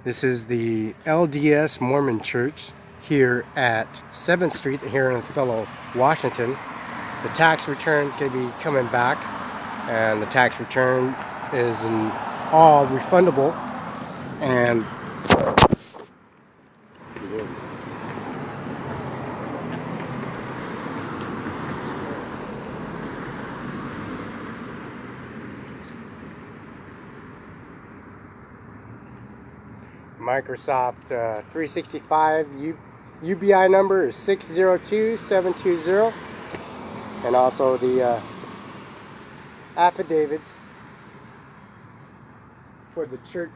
This is the LDS Mormon Church here at 7th Street here in Othello, Washington. The tax return is going to be coming back, and the tax return is all refundable. And Microsoft 365 UBI number is 602720, and also the affidavits for the Church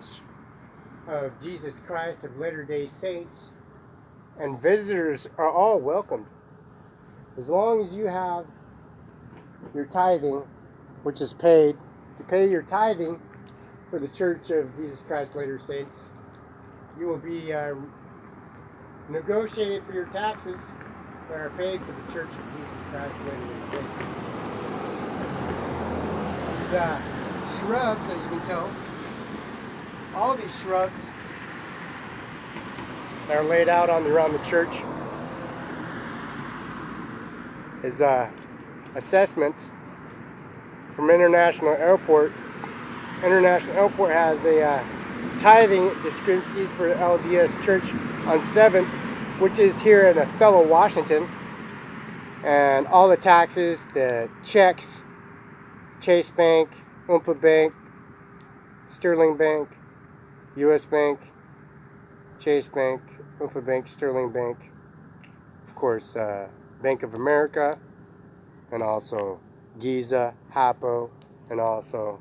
of Jesus Christ of Latter-day Saints, and visitors are all welcomed as long as you have your tithing, which is paid. You pay your tithing for the Church of Jesus Christ of Latter-day Saints. You will be negotiated for your taxes that are paid for the Church of Jesus Christ of Latter-day Saints. These shrubs, as you can tell, all these shrubs that are laid out around the church is assessments from International Airport. International Airport has a tithing discrepancies for the LDS Church on 7th, which is here in Othello, Washington. And all the taxes, the checks, Chase Bank, OLYMPIA Bank, Sterling Bank, US Bank, Chase Bank, OLYMPIA Bank, Sterling Bank, of course Bank of America, and also Giza, Hapo, and also,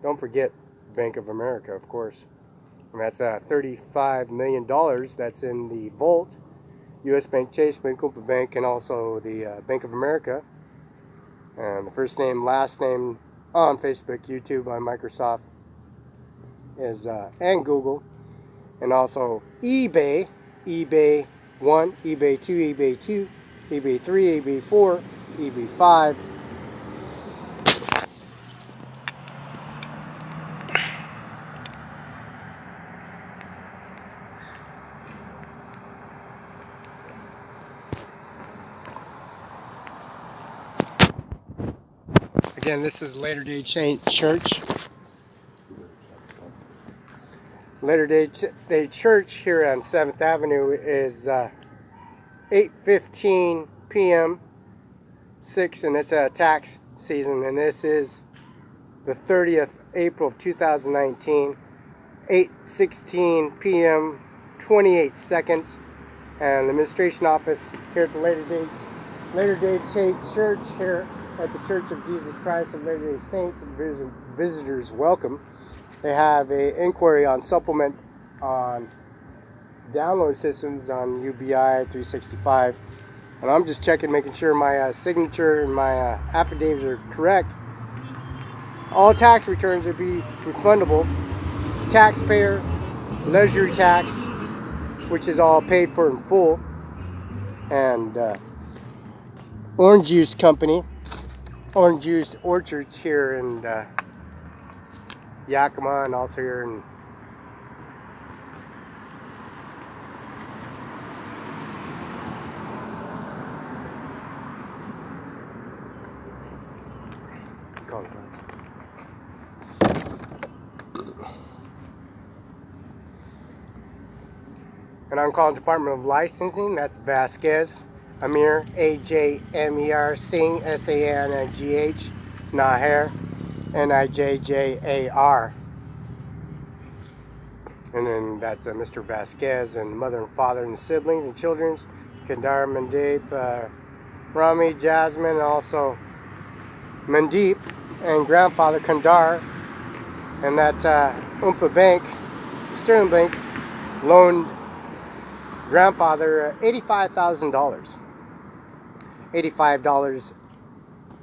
don't forget, Bank of America, of course. And that's $35 million that's in the vault. US Bank, Chase Bank, OLYMPIA Bank, and also the Bank of America. And the first name, last name on Facebook, YouTube, on Microsoft is and Google, and also eBay, eBay 1, eBay 2, eBay 2, eBay 3, eBay 4, eBay 5. Again, this is Latter-day Saint Church. Latter-day Church here on 7th Avenue is 8:15 p.m. 6, and it's a tax season, and this is the 30th April of 2019, 8:16 p.m. 28 seconds, and the administration office here at the Latter-day Saint Church here at the Church of Jesus Christ of Latter-day Saints. Visitors welcome. They have an inquiry on supplement on download systems on UBI 365, and I'm just checking, making sure my signature and my affidavits are correct. All tax returns will be refundable. Taxpayer, luxury tax, which is all paid for in full, and orange juice company, orange juice orchards here in Yakima, and also here in and I'm calling Department of Licensing. That's Vasquez, Ajmer, Ajmer Singh, Sangh, Nijjar, Nijjar. And then that's Mr. Vasquez, and mother and father and siblings and children, Kandar, Mandeep, Rami, Jasmine, and also Mandeep, and grandfather Kandar. And that's OLYMPIA Bank, Sterling Bank, loaned grandfather $85,000. $85,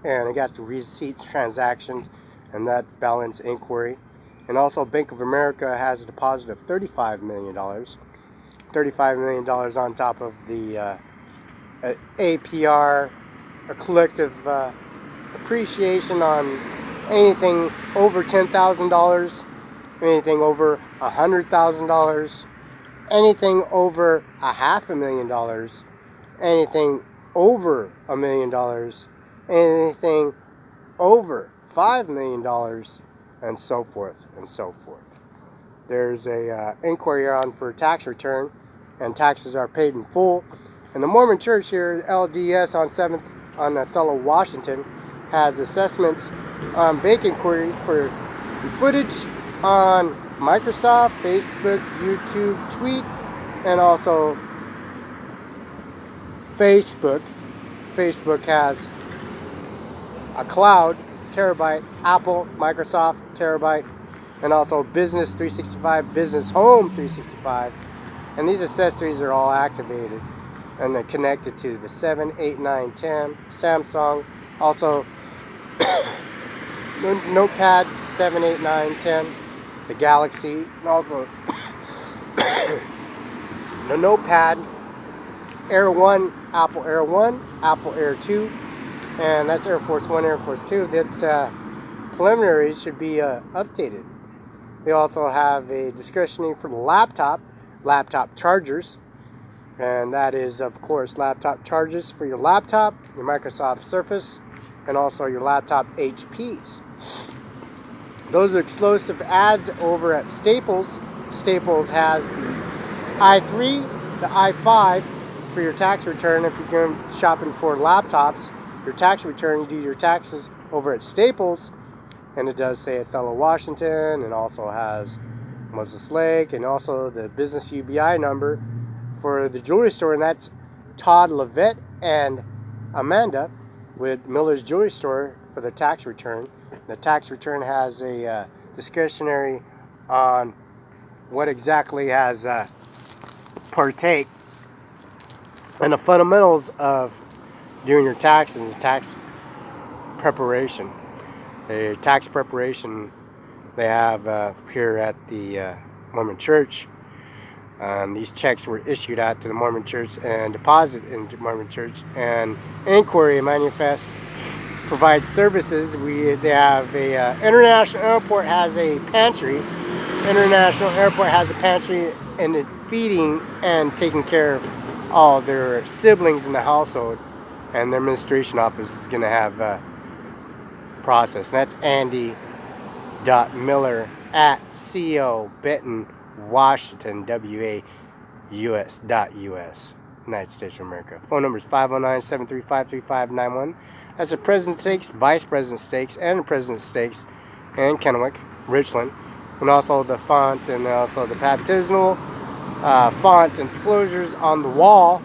and I got the receipts, transactions, and that balance inquiry. And also Bank of America has a deposit of $35 million. $35 million on top of the APR, a collective appreciation on anything over $10,000 anything over $100,000, anything over $500,000, anything over $1 million, anything over $5 million, and so forth and so forth. There's a inquiry on for tax return, and taxes are paid in full. And the Mormon Church here at LDS on 7th on Othello, Washington, has assessments on bank inquiries for footage on Microsoft, Facebook, YouTube, Tweet, and also Facebook. Facebook has a cloud, terabyte, Apple, Microsoft, terabyte, and also Business 365, Business Home 365. And these accessories are all activated and they're connected to the 7, 8, 9, 10, Samsung, also Notepad 7, 8, 9, 10, the Galaxy, and also the Notepad Air 1, Apple Air 1, Apple Air 2, and that's Air Force 1, Air Force 2. That's preliminaries should be updated. They also have a discretionary for the laptop chargers, and that is, of course, laptop chargers for your laptop, your Microsoft Surface, and also your laptop HPs. Those are exclusive ads over at Staples. Staples has the i3, the i5 for your tax return. If you're going shopping for laptops, your tax return, you do your taxes over at Staples. And it does say Othello, Washington, and also has Moses Lake, and also the business UBI number for the jewelry store, and that's Todd Levitt and Amanda with Miller's Jewelry Store for the tax return. The tax return has a discretionary on what exactly has partake and the fundamentals of doing your taxes, tax preparation. A tax preparation they have here at the Mormon Church. These checks were issued out to the Mormon Church and deposited into Mormon Church. And inquiry manifest provides services. They have a International Airport has a pantry. International Airport has a pantry and feeding and taking care of all their siblings in the household. And their administration office is going to have process. And that's andy.miller at CO Benton, Washington, WA, US.US, United States of America. Phone number is 509-735-3591. That's the President Stakes, Vice President Stakes, and the President Stakes in Kennewick, Richland. And also the font and also the baptismal font and disclosures on the wall,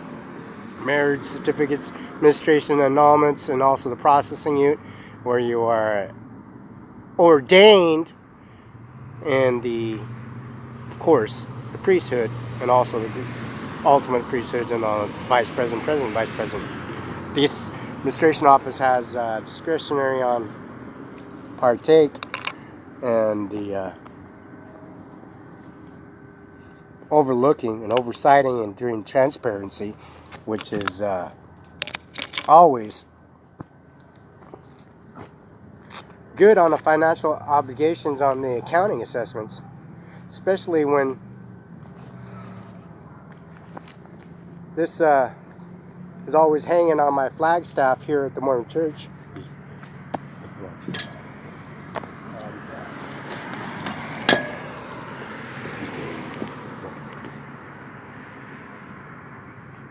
marriage certificates, administration annulments, and also the processing unit where you are ordained in the, of course, the priesthood, and also the ultimate priesthood, and the vice president, vice president. This administration office has discretionary on partake and the overlooking and oversighting and doing transparency, which is always good on the financial obligations on the accounting assessments, especially when this is always hanging on my flagstaff here at the Mormon Church.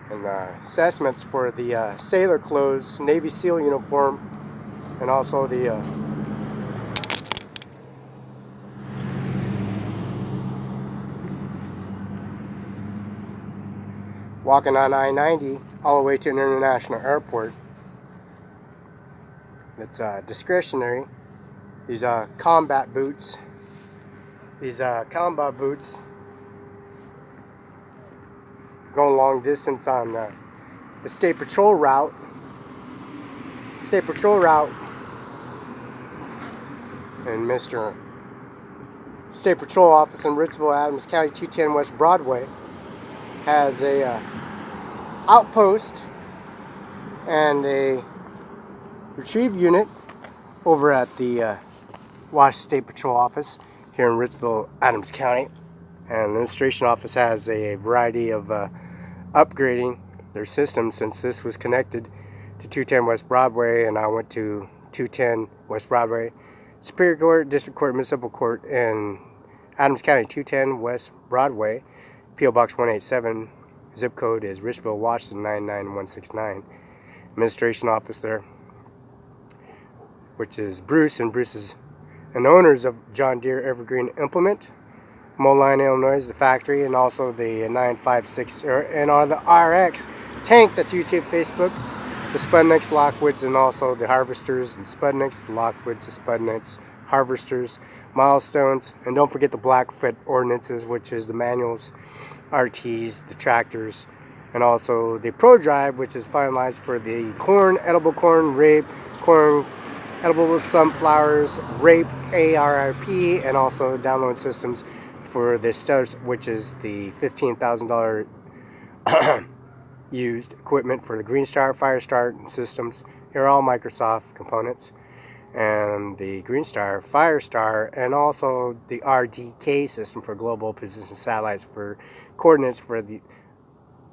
And assessments for the sailor clothes, Navy SEAL uniform, and also the walking on I-90 all the way to an international airport. It's discretionary. These combat boots. These combat boots going long distance on the state patrol route. State patrol route. And Mr. State Patrol Office in Ritzville, Adams County, 210 West Broadway, has a outpost and a retrieve unit over at the Washington State Patrol Office. here in Ritzville, Adams County. And the administration office has a variety of upgrading their system since this was connected to 210 West Broadway, and I went to 210 West Broadway, Superior Court, District Court, Municipal Court in Adams County, 210 West Broadway, P.O. Box 187, zip code is Richville, Washington 99169. Administration office there, which is Bruce, and Bruce is an owners of John Deere Evergreen Implement, Moline, Illinois, the factory, and also the 956 and on the RX tank. That's YouTube, Facebook, the Spudniks, Lockwoods, and also the harvesters and Spudniks, the Lockwoods, the Spudniks, harvesters, milestones, and don't forget the Blackfoot ordinances, which is the manuals, RTs, the tractors, and also the Pro Drive, which is finalized for the corn, edible corn, rape, corn, edible sunflowers, rape, ARRP, and also download systems for the Stellars, which is the $15,000 used equipment for the Green Star, Fire Star systems. Here are all Microsoft components, and the Green Star, Fire Star, and also the RDK system for global position satellites for coordinates for the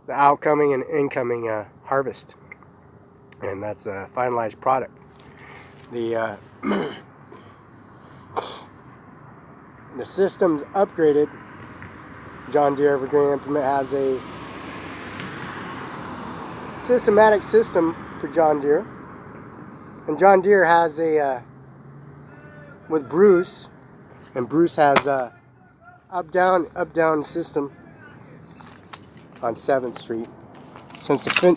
outcoming and incoming harvest. And that's a finalized product. The the system's upgraded. John Deere Evergreen Implement has a systematic system for John Deere, and John Deere has a with Bruce, and Bruce has a up down system on 7th Street. Since the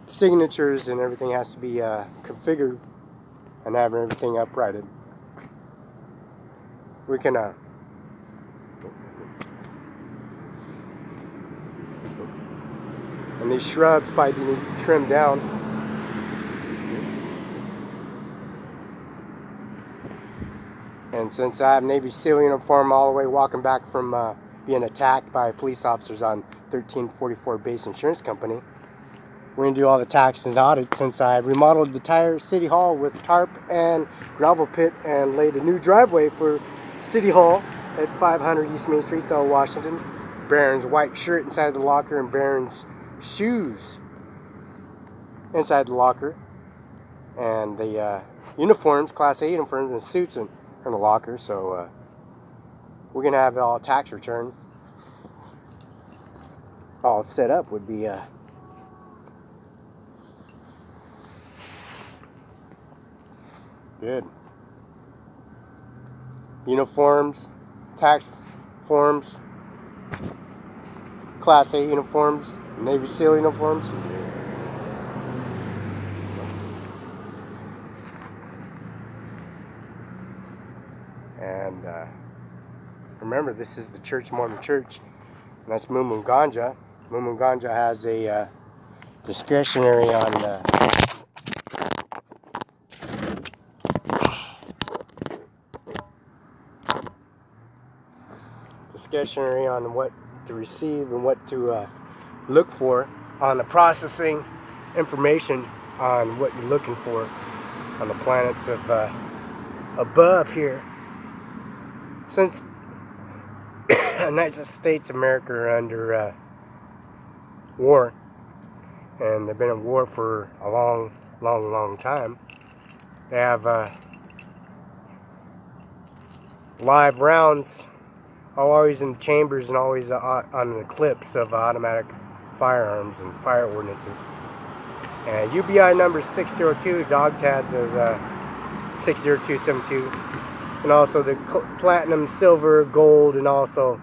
signatures and everything has to be configured and having everything uprighted, we can and these shrubs probably need to be trimmed down. And since I have Navy SEAL uniform all the way walking back from being attacked by police officers on 1344 Base Insurance Company, we're going to do all the taxes and audits since I remodeled the entire City Hall with tarp and gravel pit and laid a new driveway for City Hall at 500 East Main Street, Othello, Washington. Barron's white shirt inside the locker and Barron's shoes inside the locker. And the uniforms, Class A uniforms and suits in the locker. So we're going to have it all tax return all set up would be good. Uniforms, tax forms, Class A uniforms, Navy SEAL uniforms. And remember, this is the Church, Mormon Church, and that's Mumu Ganja. Mumu Ganja has a discretionary on what to receive and what to look for on the processing information on what you're looking for on the planets of above here. Since the United States of America are under war, and they've been in war for a long time, they have live rounds always in chambers and always on the clips of automatic firearms and fire ordinances. And UBI number 602, dog tags is 60272. And also the platinum, silver, gold, and also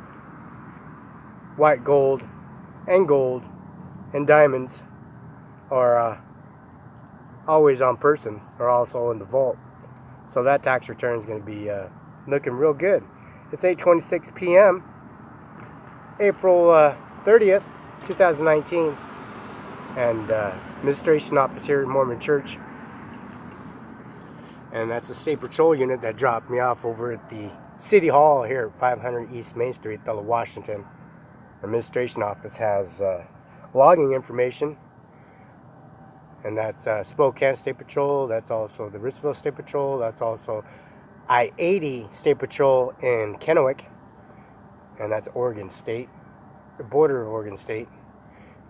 white gold and diamonds are always on person, or also in the vault. So that tax return is going to be looking real good. It's 8:26 p.m. April 30th, 2019, and administration office here at Mormon Church. And that's the State Patrol unit that dropped me off over at the City Hall here at 500 East Main Street, Othello, Washington. Administration office has logging information, and that's Spokane State Patrol, that's also the Ritzville State Patrol, that's also I-80 State Patrol in Kennewick, and that's Oregon State, the border of Oregon State.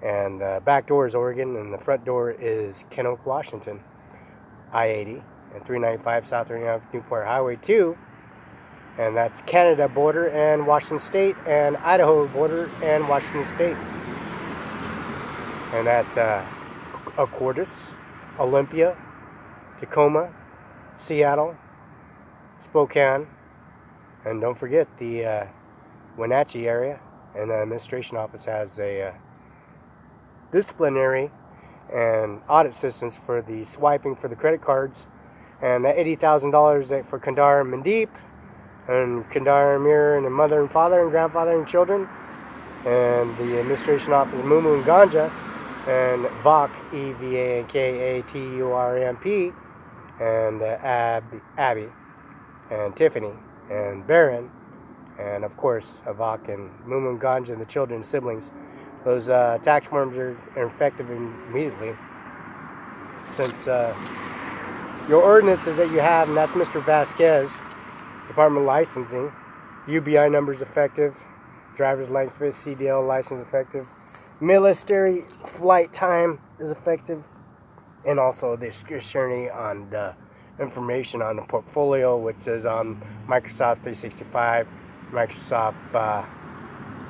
And back door is Oregon, and the front door is Kennewick, Washington. I-80 and 395 South 39th Newport Highway 2, and that's Canada border and Washington State, and Idaho border and Washington State. And that's Anacortes, Olympia, Tacoma, Seattle, Spokane, and don't forget the Wenatchee area. And the administration office has a disciplinary and audit systems for the swiping for the credit cards. And that $80,000 for Kandar and Mandeep, and Kandar and Amir and the mother and father and grandfather and children, and the administration office Mumu and Ganja, and VAK, EVANKATURMP, and Abby, and Tiffany, and Baron, and of course Avak and Mumu and Ganja and the children and siblings. Those tax forms are effective immediately, since your ordinances that you have, and that's Mr. Vasquez, Department of Licensing, UBI numbers effective, driver's license, CDL license effective, military flight time is effective, and also the security on the information on the portfolio, which is on Microsoft 365, Microsoft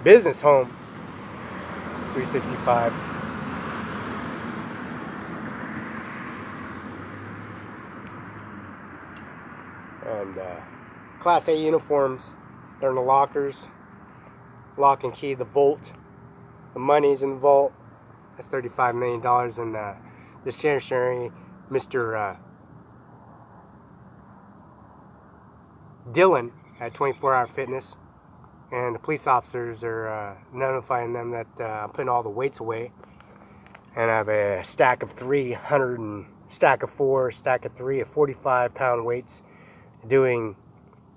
Business Home 365. And Class A uniforms, they're in the lockers, lock and key, the vault, the money's in the vault. That's $35 million. And the stationery, Mr. Dylan at 24-Hour Fitness, and the police officers are notifying them that I'm putting all the weights away, and I have a stack of 300 and stack of 4, stack of 3 of 45-pound weights, doing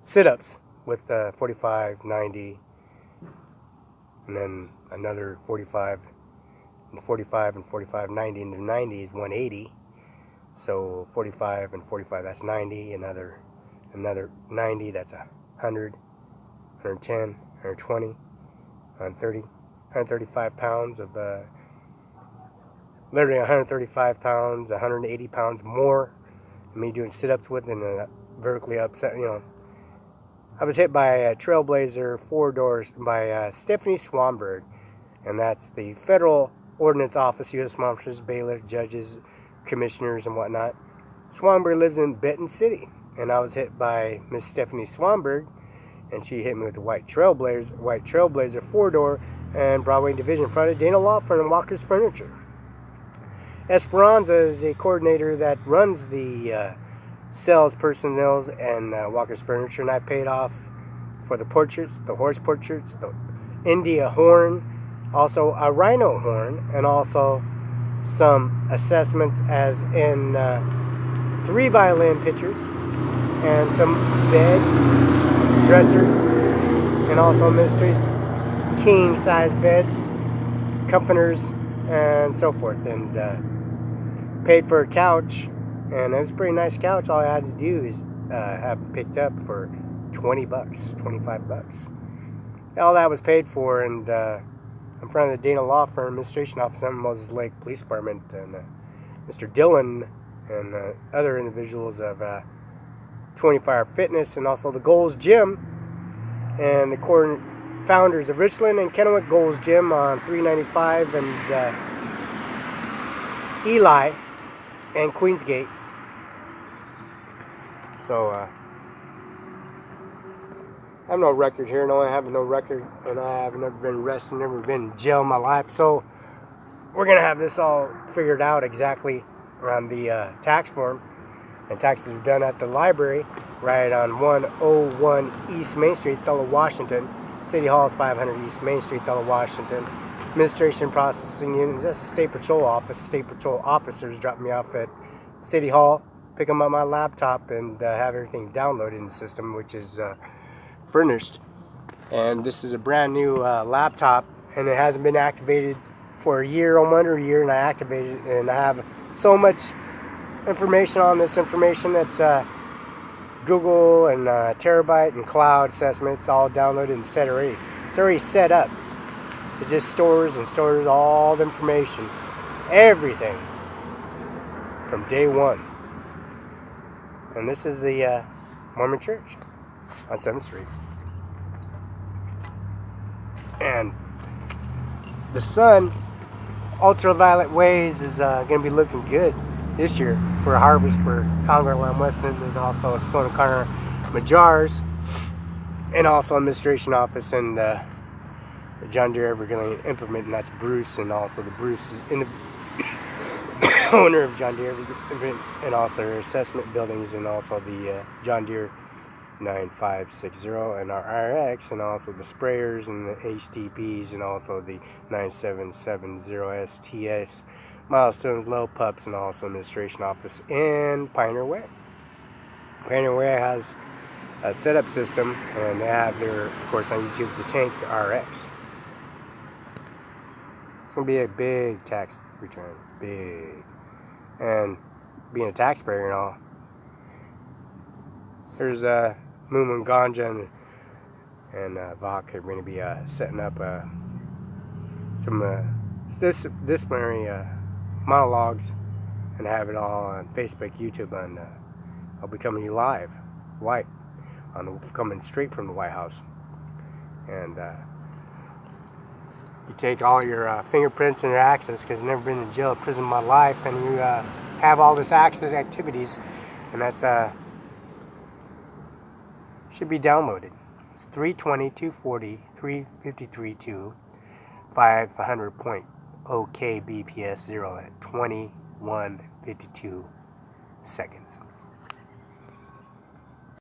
sit-ups with 45, 90, and then another 45 and 45 and 45, 90 into 90 is 180. So 45 and 45, that's 90. Another 90, that's 100, 110, 120, 130, 135 pounds of literally 135 pounds, 180 pounds more. Me doing sit-ups with, and vertically upset, I was hit by a Trailblazer 4 doors by Stephanie Swanberg, and that's the Federal Ordnance Office, U.S. Marshals, bailiffs, judges, commissioners, and whatnot. Swanberg lives in Benton City, and I was hit by Miss Stephanie Swanberg, and she hit me with a white Trailblazer 4-door and Broadway Division in front of Dana Law Firm and Walker's Furniture. Esperanza is a coordinator that runs the sales personnel and Walker's Furniture, and I paid off for the portraits, the horse portraits, the India horn, also a rhino horn, and also some assessments as in 3 violin pictures, and some beds, dressers, and also mystery king-size beds, comforters, and so forth, and paid for a couch. And it was a pretty nice couch. All I had to do is have it picked up for $20, $25. All that was paid for, and in front of the Dana Law Firm Administration Office in Moses Lake Police Department, and Mr. Dillon and other individuals of 24-Hour Fitness, and also the Goals Gym, and the founders of Richland and Kennewick Goals Gym on 395 and Eli and Queensgate. So I have no record here. No, I have no record, and I have never been arrested, never been in jail in my life. So we're gonna have this all figured out exactly around the tax form. And taxes are done at the library, right on 101 East Main Street, Othello, Washington. City Hall is 500 East Main Street, Othello, Washington. Administration Processing Units, that's the State Patrol Office. State Patrol officers drop me off at City Hall, pick them up my laptop, and have everything downloaded in the system, which is furnished. And this is a brand new laptop, and it hasn't been activated for a year, or under a year, and I activated it, and I have so much information on this information that's Google and terabyte and cloud assessment. It's all downloaded and set already. It's already set up. It just stores and stores all the information, everything from day one. And this is the Mormon Church on 7th Street. And the sun, ultraviolet rays, is going to be looking good this year for a harvest for Congar Western, and also Stone Connor Majars, and also administration office and John Deere ever going to implement, and that's Bruce, and also the Bruce is in the owner of John Deere, and also their assessment buildings, and also the John Deere 9560 and our RX, and also the sprayers and the HTPs, and also the 9770 STS milestones, low pups, and also administration office and Pioneer Way. Pioneer Way has a setup system, and they have their, of course, on YouTube, the tank, the RX. It's gonna be a big tax return, big, and being a taxpayer and all. There's Moon Ganja and Vok are going to be setting up some disciplinary monologues, and have it all on Facebook, YouTube, and I'll be coming to you live, coming straight from the White House. And you take all your fingerprints and your access, because I've never been in jail or prison in my life, and you have all this access activities, and that's should be downloaded. It's 320, 240, 353, 2, 500.OK BPS 0 at 21:52 seconds.